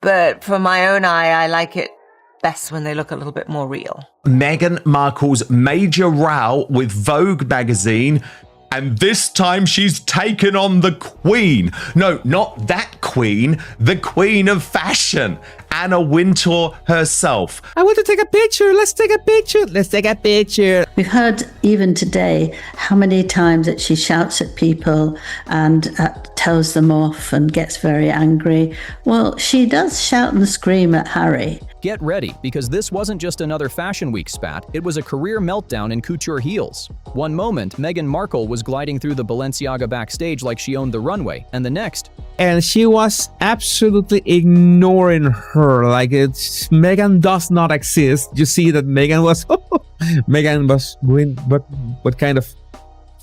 but for my own eye, I like it best when they look a little bit more real. Meghan Markle's major row with Vogue magazine, and this time she's taken on the queen. No, not that queen, the queen of fashion, Anna Wintour herself. I want to take a picture. Let's take a picture. Let's take a picture. We've heard even today how many times that she shouts at people and tells them off and gets very angry. Well, she does shout and scream at Harry. Get ready, because this wasn't just another Fashion Week spat, it was a career meltdown in couture heels. One moment, Meghan Markle was gliding through the Balenciaga backstage like she owned the runway, and the next... And she was absolutely ignoring her, like Meghan does not exist. You see that Meghan was... Meghan was going, what kind of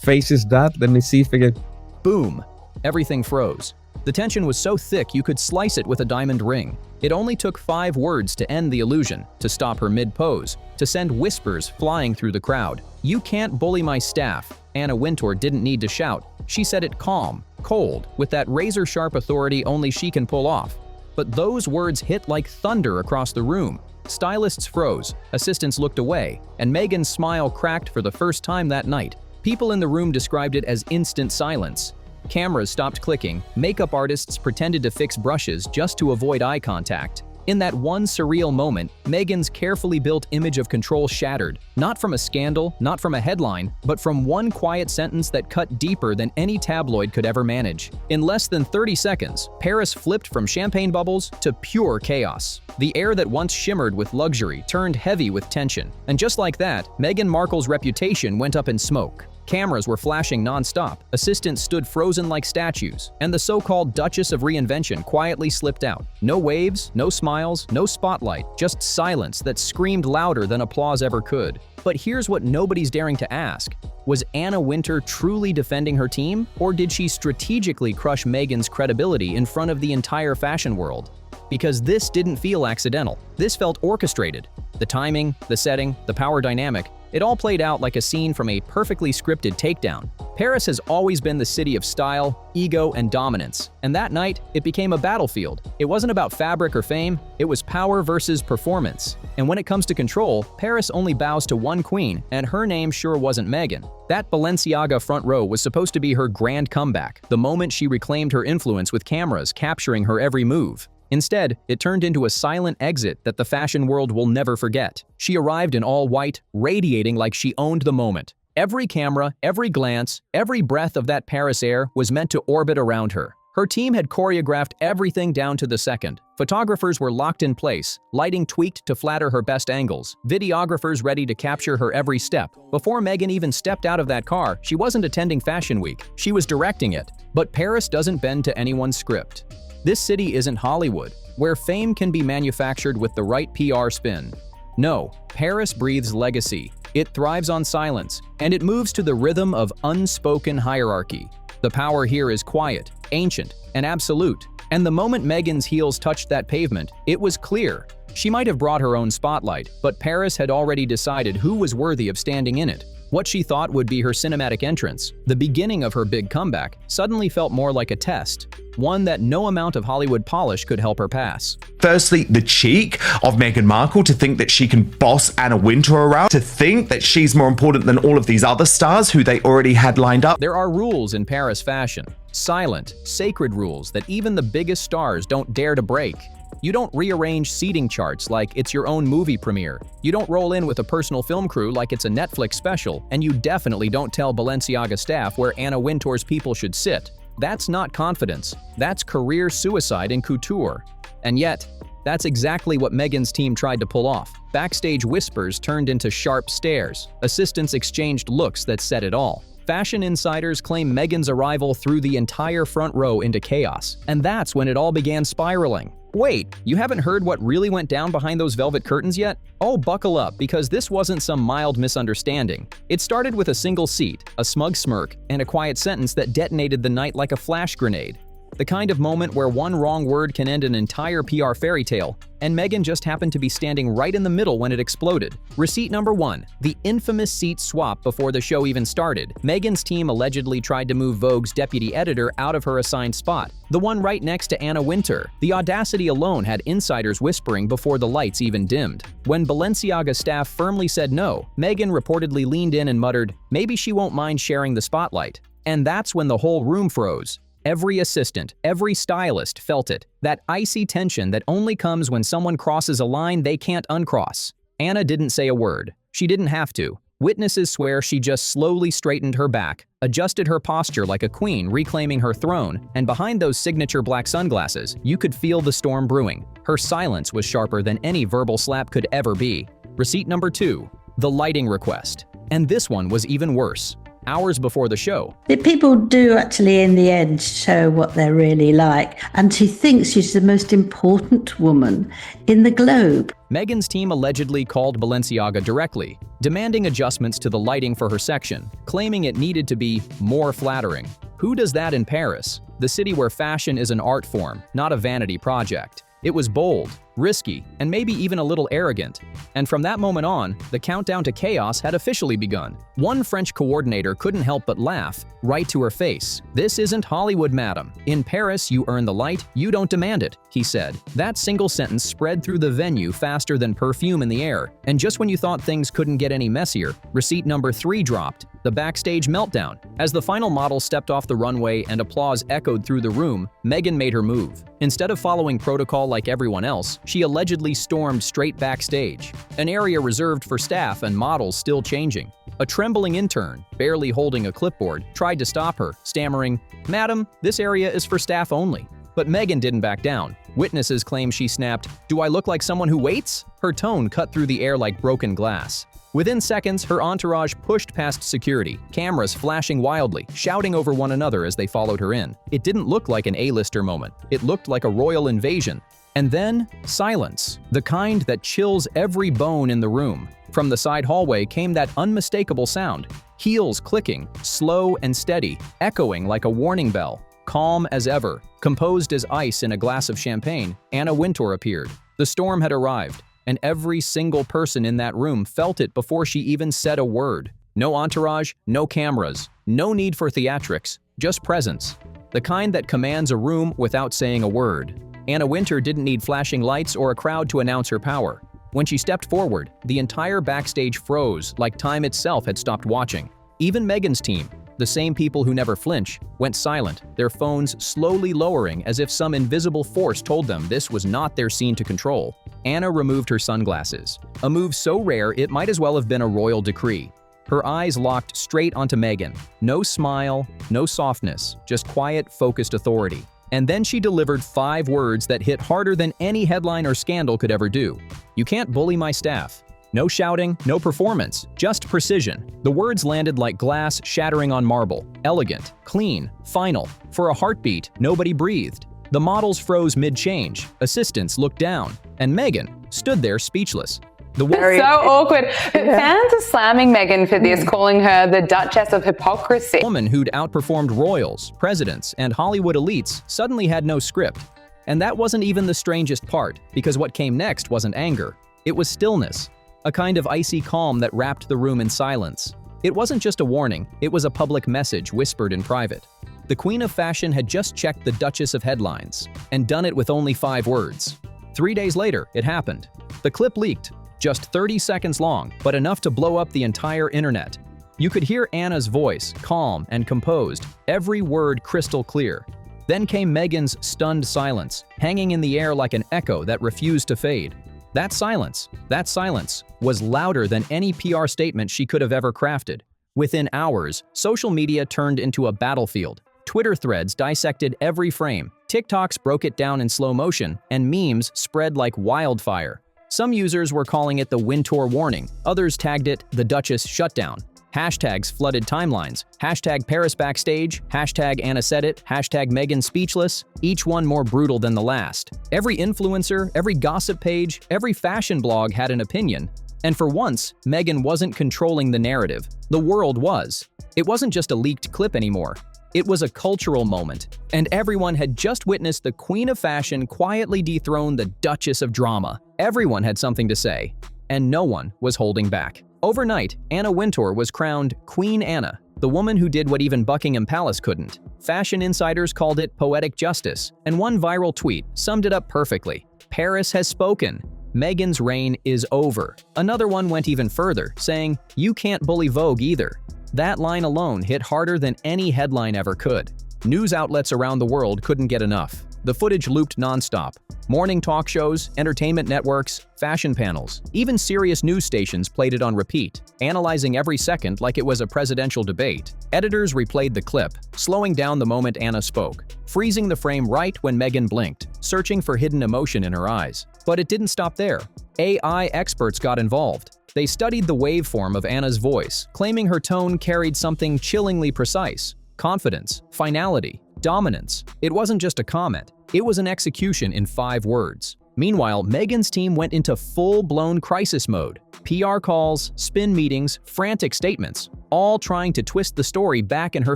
face is that? Let me see if I can... Boom! Everything froze. The tension was so thick you could slice it with a diamond ring. It only took 5 words to end the illusion, to stop her mid-pose, to send whispers flying through the crowd. "You can't bully my staff." Anna Wintour didn't need to shout. She said it calm, cold, with that razor-sharp authority only she can pull off. But those words hit like thunder across the room. Stylists froze, assistants looked away, and Meghan's smile cracked for the first time that night. People in the room described it as instant silence. Cameras stopped clicking, makeup artists pretended to fix brushes just to avoid eye contact. In that one surreal moment, Meghan's carefully built image of control shattered, not from a scandal, not from a headline, but from one quiet sentence that cut deeper than any tabloid could ever manage. In less than 30 seconds, Paris flipped from champagne bubbles to pure chaos. The air that once shimmered with luxury turned heavy with tension. And just like that, Meghan Markle's reputation went up in smoke. Cameras were flashing non-stop, assistants stood frozen like statues, and the so-called Duchess of Reinvention quietly slipped out. No waves, no smiles, no spotlight, just silence that screamed louder than applause ever could. But here's what nobody's daring to ask. Was Anna Wintour truly defending her team, or did she strategically crush Meghan's credibility in front of the entire fashion world? Because this didn't feel accidental. This felt orchestrated. The timing, the setting, the power dynamic, it all played out like a scene from a perfectly scripted takedown. Paris has always been the city of style, ego, and dominance, and that night, it became a battlefield. It wasn't about fabric or fame, it was power versus performance. And when it comes to control, Paris only bows to one queen, and her name sure wasn't Meghan. That Balenciaga front row was supposed to be her grand comeback, the moment she reclaimed her influence with cameras capturing her every move. Instead, it turned into a silent exit that the fashion world will never forget. She arrived in all white, radiating like she owned the moment. Every camera, every glance, every breath of that Paris air was meant to orbit around her. Her team had choreographed everything down to the second. Photographers were locked in place, lighting tweaked to flatter her best angles, videographers ready to capture her every step. Before Meghan even stepped out of that car, she wasn't attending Fashion Week, she was directing it. But Paris doesn't bend to anyone's script. This city isn't Hollywood, where fame can be manufactured with the right PR spin. No, Paris breathes legacy. It thrives on silence, and it moves to the rhythm of unspoken hierarchy. The power here is quiet, ancient, and absolute. And the moment Meghan's heels touched that pavement, it was clear. She might have brought her own spotlight, but Paris had already decided who was worthy of standing in it. What she thought would be her cinematic entrance, the beginning of her big comeback, suddenly felt more like a test, one that no amount of Hollywood polish could help her pass. Firstly, the cheek of Meghan Markle to think that she can boss Anna Wintour around, to think that she's more important than all of these other stars who they already had lined up. There are rules in Paris fashion, silent, sacred rules that even the biggest stars don't dare to break. You don't rearrange seating charts like it's your own movie premiere. You don't roll in with a personal film crew like it's a Netflix special, and you definitely don't tell Balenciaga staff where Anna Wintour's people should sit. That's not confidence. That's career suicide in couture. And yet, that's exactly what Meghan's team tried to pull off. Backstage whispers turned into sharp stares. Assistants exchanged looks that said it all. Fashion insiders claim Meghan's arrival threw the entire front row into chaos. And that's when it all began spiraling. Wait, you haven't heard what really went down behind those velvet curtains yet? Oh, buckle up, because this wasn't some mild misunderstanding. It started with a single seat, a smug smirk, and a quiet sentence that detonated the night like a flash grenade. The kind of moment where one wrong word can end an entire PR fairy tale. and Meghan just happened to be standing right in the middle when it exploded. Receipt number 1. The infamous seat swap before the show even started. Meghan's team allegedly tried to move Vogue's deputy editor out of her assigned spot, the one right next to Anna Wintour. The audacity alone had insiders whispering before the lights even dimmed. When Balenciaga staff firmly said no, Meghan reportedly leaned in and muttered, maybe she won't mind sharing the spotlight. And that's when the whole room froze. Every assistant, every stylist felt it, that icy tension that only comes when someone crosses a line they can't uncross. Anna didn't say a word. She didn't have to. Witnesses swear she just slowly straightened her back, adjusted her posture like a queen reclaiming her throne, and behind those signature black sunglasses, you could feel the storm brewing. Her silence was sharper than any verbal slap could ever be. Receipt number 2. The lighting request. And this one was even worse. Hours before the show, People do actually, in the end, show what they're really like. And she thinks she's the most important woman in the globe. Meghan's team allegedly called Balenciaga directly, demanding adjustments to the lighting for her section, claiming it needed to be more flattering. Who does that in Paris, the city where fashion is an art form, not a vanity project? It was bold, risky, and maybe even a little arrogant. And from that moment on, the countdown to chaos had officially begun. One French coordinator couldn't help but laugh, right to her face. "This isn't Hollywood, madam. In Paris, you earn the light, you don't demand it," he said. That single sentence spread through the venue faster than perfume in the air. And just when you thought things couldn't get any messier, receipt number 3 dropped. The backstage meltdown. As the final model stepped off the runway and applause echoed through the room, Meghan made her move. Instead of following protocol like everyone else, she allegedly stormed straight backstage, an area reserved for staff and models still changing. A trembling intern, barely holding a clipboard, tried to stop her, stammering, "Madam, this area is for staff only." But Meghan didn't back down. Witnesses claim she snapped, "Do I look like someone who waits?" Her tone cut through the air like broken glass. Within seconds, her entourage pushed past security, cameras flashing wildly, shouting over one another as they followed her in. It didn't look like an A-lister moment. It looked like a royal invasion. And then, silence. The kind that chills every bone in the room. From the side hallway came that unmistakable sound. Heels clicking, slow and steady, echoing like a warning bell. Calm as ever, composed as ice in a glass of champagne, Anna Wintour appeared. The storm had arrived, and every single person in that room felt it before she even said a word. No entourage, no cameras, no need for theatrics, just presence. The kind that commands a room without saying a word. Anna Wintour didn't need flashing lights or a crowd to announce her power. When she stepped forward, the entire backstage froze like time itself had stopped watching. Even Meghan's team, the same people who never flinch, went silent, their phones slowly lowering as if some invisible force told them this was not their scene to control. Anna removed her sunglasses, a move so rare it might as well have been a royal decree. Her eyes locked straight onto Meghan. No smile, no softness, just quiet, focused authority. And then she delivered 5 words that hit harder than any headline or scandal could ever do. "You can't bully my staff." No shouting, no performance, just precision. The words landed like glass shattering on marble. Elegant, clean, final. For a heartbeat, nobody breathed. The models froze mid-change. Assistants looked down. And Meghan stood there speechless. So awkward. Fans are slamming Meghan for this, calling her the Duchess of Hypocrisy. A woman who'd outperformed royals, presidents, and Hollywood elites suddenly had no script. And that wasn't even the strangest part, because what came next wasn't anger. It was stillness. A kind of icy calm that wrapped the room in silence. It wasn't just a warning, it was a public message whispered in private. The Queen of Fashion had just checked the Duchess of Headlines, and done it with only 5 words. 3 days later, it happened. The clip leaked, just 30 seconds long, but enough to blow up the entire internet. You could hear Anna's voice, calm and composed, every word crystal clear. Then came Meghan's stunned silence, hanging in the air like an echo that refused to fade. That silence was louder than any PR statement she could have ever crafted. Within hours, social media turned into a battlefield. Twitter threads dissected every frame, TikToks broke it down in slow motion, and memes spread like wildfire. Some users were calling it the Wintour warning, others tagged it the Duchess shutdown. Hashtags flooded timelines, hashtag Paris backstage, hashtag Anna said it, hashtag Meghan speechless, each one more brutal than the last. Every influencer, every gossip page, every fashion blog had an opinion. And for once, Meghan wasn't controlling the narrative. The world was. It wasn't just a leaked clip anymore. It was a cultural moment, and everyone had just witnessed the Queen of Fashion quietly dethrone the Duchess of Drama. Everyone had something to say, and no one was holding back. Overnight, Anna Wintour was crowned Queen Anna, the woman who did what even Buckingham Palace couldn't. Fashion insiders called it poetic justice, and one viral tweet summed it up perfectly. Paris has spoken. Meghan's reign is over. Another one went even further, saying, "You can't bully Vogue either." That line alone hit harder than any headline ever could. News outlets around the world couldn't get enough. The footage looped nonstop. Morning talk shows, entertainment networks, fashion panels, even serious news stations played it on repeat, analyzing every second like it was a presidential debate. Editors replayed the clip, slowing down the moment Anna spoke, freezing the frame right when Meghan blinked, searching for hidden emotion in her eyes. But it didn't stop there. AI experts got involved. They studied the waveform of Anna's voice, claiming her tone carried something chillingly precise: confidence, finality, dominance. It wasn't just a comment, it was an execution in 5 words. Meanwhile, Meghan's team went into full-blown crisis mode. PR calls, spin meetings, frantic statements, all trying to twist the story back in her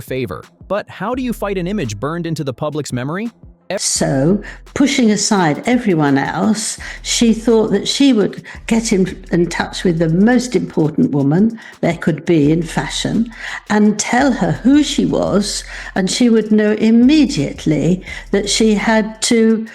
favor. But how do you fight an image burned into the public's memory? So, pushing aside everyone else, she thought that she would get in touch with the most important woman there could be in fashion and tell her who she was, and she would know immediately that she had to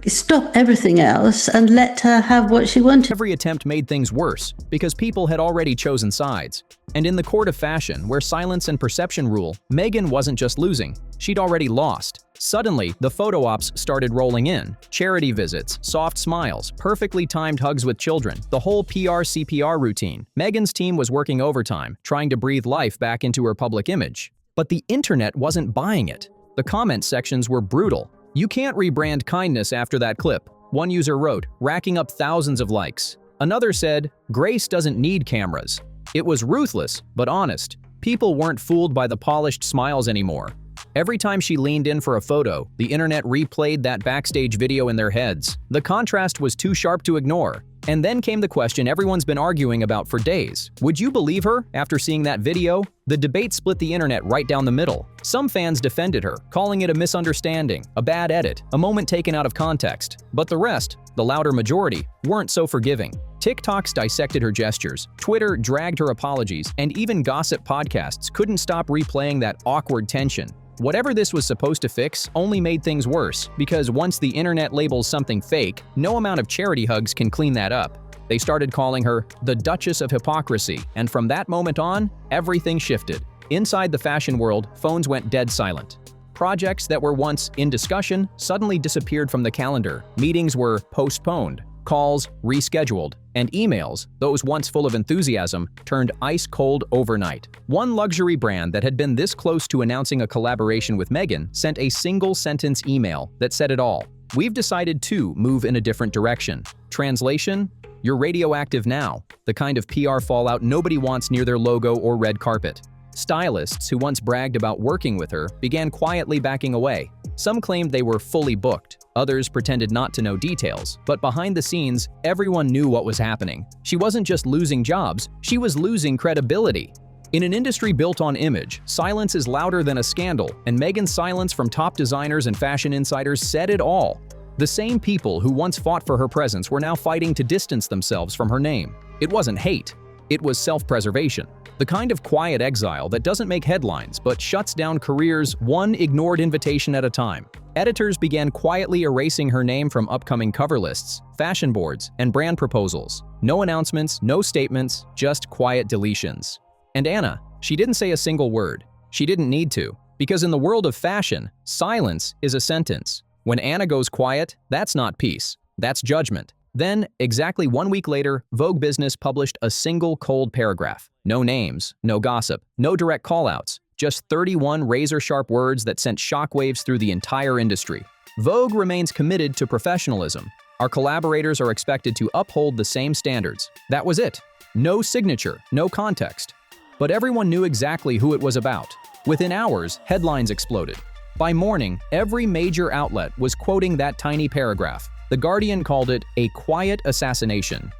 stop everything else and let her have what she wanted. Every attempt made things worse because people had already chosen sides. And in the court of fashion, where silence and perception rule, Meghan wasn't just losing, she'd already lost. Suddenly, the photo ops started rolling in. Charity visits, soft smiles, perfectly timed hugs with children, the whole PR-CPR routine. Meghan's team was working overtime, trying to breathe life back into her public image. But the internet wasn't buying it. The comment sections were brutal. "You can't rebrand kindness after that clip," one user wrote, racking up thousands of likes. Another said, "Grace doesn't need cameras." It was ruthless, but honest. People weren't fooled by the polished smiles anymore. Every time she leaned in for a photo, the internet replayed that backstage video in their heads. The contrast was too sharp to ignore. And then came the question everyone's been arguing about for days. Would you believe her after seeing that video? The debate split the internet right down the middle. Some fans defended her, calling it a misunderstanding, a bad edit, a moment taken out of context. But the rest, the louder majority, weren't so forgiving. TikToks dissected her gestures, Twitter dragged her apologies, and even gossip podcasts couldn't stop replaying that awkward tension. Whatever this was supposed to fix only made things worse, because once the internet labels something fake, no amount of charity hugs can clean that up. They started calling her the Duchess of Hypocrisy, and from that moment on, everything shifted. Inside the fashion world, phones went dead silent. Projects that were once in discussion suddenly disappeared from the calendar. Meetings were postponed, calls rescheduled, and emails, those once full of enthusiasm, turned ice-cold overnight. One luxury brand that had been this close to announcing a collaboration with Meghan sent a single-sentence email that said it all. "We've decided to move in a different direction." Translation? You're radioactive now, the kind of PR fallout nobody wants near their logo or red carpet. Stylists who once bragged about working with her began quietly backing away. Some claimed they were fully booked, others pretended not to know details, but behind the scenes, everyone knew what was happening. She wasn't just losing jobs, she was losing credibility. In an industry built on image, silence is louder than a scandal, and Meghan's silence from top designers and fashion insiders said it all. The same people who once fought for her presence were now fighting to distance themselves from her name. It wasn't hate, it was self-preservation. The kind of quiet exile that doesn't make headlines but shuts down careers one ignored invitation at a time. Editors began quietly erasing her name from upcoming cover lists, fashion boards, and brand proposals. No announcements, no statements, just quiet deletions. And Anna, she didn't say a single word. She didn't need to, because in the world of fashion, silence is a sentence. When Anna goes quiet, that's not peace, that's judgment. Then, exactly 1 week later, Vogue Business published a single cold paragraph. No names, no gossip, no direct callouts, just 31 razor-sharp words that sent shockwaves through the entire industry. Vogue remains committed to professionalism. Our collaborators are expected to uphold the same standards. That was it. No signature, no context. But everyone knew exactly who it was about. Within hours, headlines exploded. By morning, every major outlet was quoting that tiny paragraph. The Guardian called it a quiet assassination.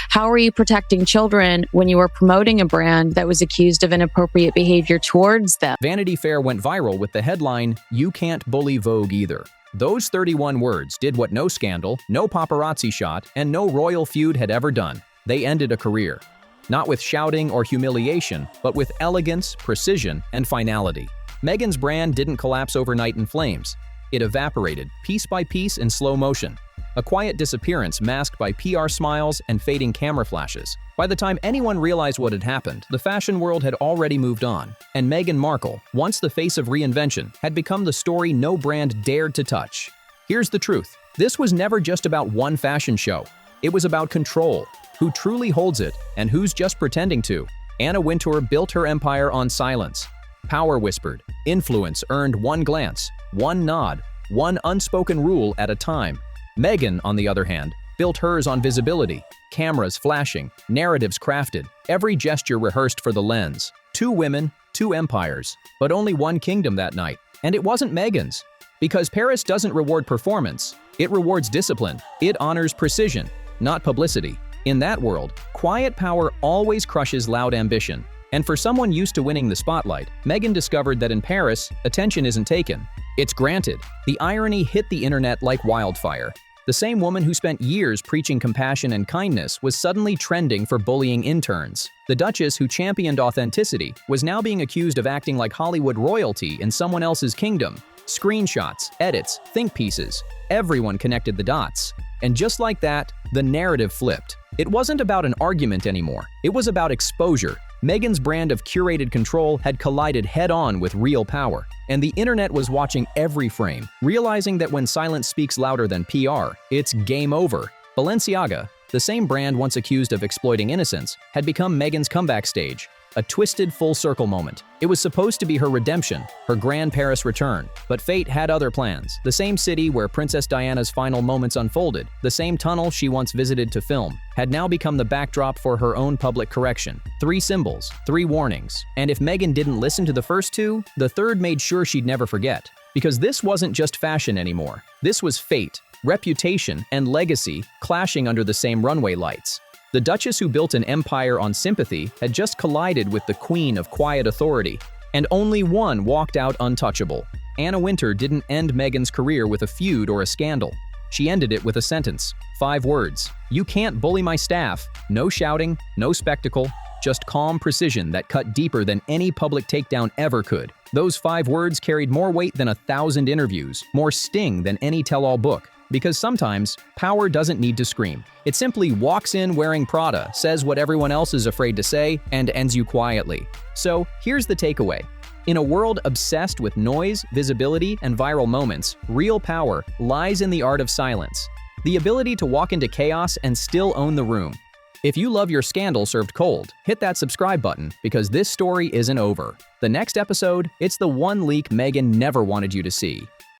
how are you protecting children when you are promoting a brand that was accused of inappropriate behavior towards them? Vanity Fair went viral with the headline, "You can't bully Vogue either." Those 31 words did what no scandal, no paparazzi shot, and no royal feud had ever done. They ended a career. Not with shouting or humiliation, but with elegance, precision, and finality. Meghan's brand didn't collapse overnight in flames. It evaporated, piece by piece in slow motion. A quiet disappearance masked by PR smiles and fading camera flashes. By the time anyone realized what had happened, the fashion world had already moved on, and Meghan Markle, once the face of reinvention, had become the story no brand dared to touch. Here's the truth. This was never just about one fashion show. It was about control, who truly holds it, and who's just pretending to. Anna Wintour built her empire on silence. Power whispered. Influence earned one glance, one nod, one unspoken rule at a time. Meghan, on the other hand, built hers on visibility. Cameras flashing, narratives crafted, every gesture rehearsed for the lens. 2 women, 2 empires, but only one kingdom that night. And it wasn't Meghan's. Because Paris doesn't reward performance, it rewards discipline. It honors precision, not publicity. In that world, quiet power always crushes loud ambition. And for someone used to winning the spotlight, Meghan discovered that in Paris, attention isn't taken. It's granted. The irony hit the internet like wildfire. The same woman who spent years preaching compassion and kindness was suddenly trending for bullying interns. The Duchess who championed authenticity was now being accused of acting like Hollywood royalty in someone else's kingdom. Screenshots, edits, think pieces. Everyone connected the dots. And just like that, the narrative flipped. It wasn't about an argument anymore. It was about exposure. Meghan's brand of curated control had collided head-on with real power, and the internet was watching every frame, realizing that when silence speaks louder than PR, it's game over. Balenciaga, the same brand once accused of exploiting innocence, had become Meghan's comeback stage, a twisted full-circle moment. It was supposed to be her redemption, her grand Paris return, but fate had other plans. The same city where Princess Diana's final moments unfolded, the same tunnel she once visited to film, had now become the backdrop for her own public correction. 3 symbols, 3 warnings, and if Meghan didn't listen to the first 2, the third made sure she'd never forget. Because this wasn't just fashion anymore. This was fate, reputation, and legacy clashing under the same runway lights. The Duchess who built an empire on sympathy had just collided with the queen of quiet authority, and only one walked out untouchable. Anna Wintour didn't end Meghan's career with a feud or a scandal. She ended it with a sentence, 5 words. "You can't bully my staff." No shouting, no spectacle, just calm precision that cut deeper than any public takedown ever could. Those 5 words carried more weight than 1,000 interviews, more sting than any tell-all book. Because sometimes, power doesn't need to scream. It simply walks in wearing Prada, says what everyone else is afraid to say, and ends you quietly. So, here's the takeaway. In a world obsessed with noise, visibility, and viral moments, real power lies in the art of silence. The ability to walk into chaos and still own the room. If you love your scandal served cold, hit that subscribe button because this story isn't over. The next episode, it's the one leak Meghan never wanted you to see.